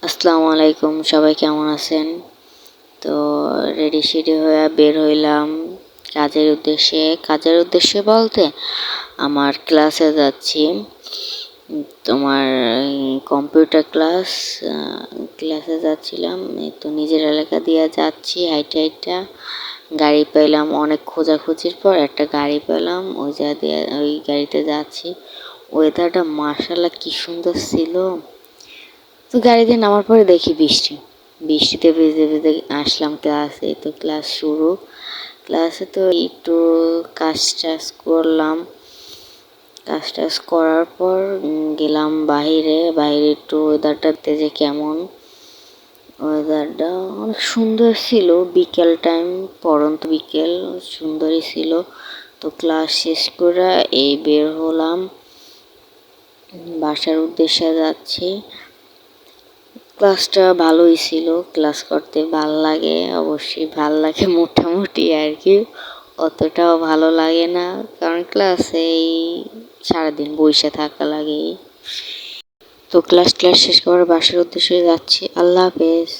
আসসালামু আলাইকুম, সবাই কেমন আছেন? তো রেডি সেডি হয়ে বের হইলাম কাজের উদ্দেশ্যে বলতে আমার ক্লাসে যাচ্ছি। তোমার কম্পিউটার ক্লাসে যাচ্ছিলাম। এই তো নিজের এলাকা দিয়ে যাচ্ছি হাইটা হাইটা। গাড়ি পেলাম, অনেক খোঁজাখুঁজির পর একটা গাড়ি পেলাম, ওই গাড়িতে যাচ্ছি। ওয়েদারটা মার্শাল্লাহ কি সুন্দর ছিল। তো গাড়ি দিয়ে নামার পরে দেখি বৃষ্টিতে ভিজে ভিজে আসলাম ক্লাসে। তো ক্লাস শুরু। ক্লাসে তো একটু কাজ টাজ করলাম। কাজ টাজ করার পর গেলাম বাইরে একটু ওয়েদারটা যে কেমন। ওয়েদারটা অনেক সুন্দর ছিল, বিকেল টাইম, পড়ন্ত বিকেল, সুন্দরই ছিল। তো ক্লাস শেষ করে এই বের হলাম, বাসার উদ্দেশ্যে যাচ্ছি। ক্লাসটা ভালোই ছিল, ক্লাস করতে ভাল লাগে, অবশ্যই ভাল লাগে মোটামুটি আর কি, অতটাও ভালো লাগে না, কারণ ক্লাসে সারাদিন বসে থাকা লাগে। তো ক্লাস শেষ করে বাসার উদ্দেশ্যে যাচ্ছি। আল্লাহ হাফেজ।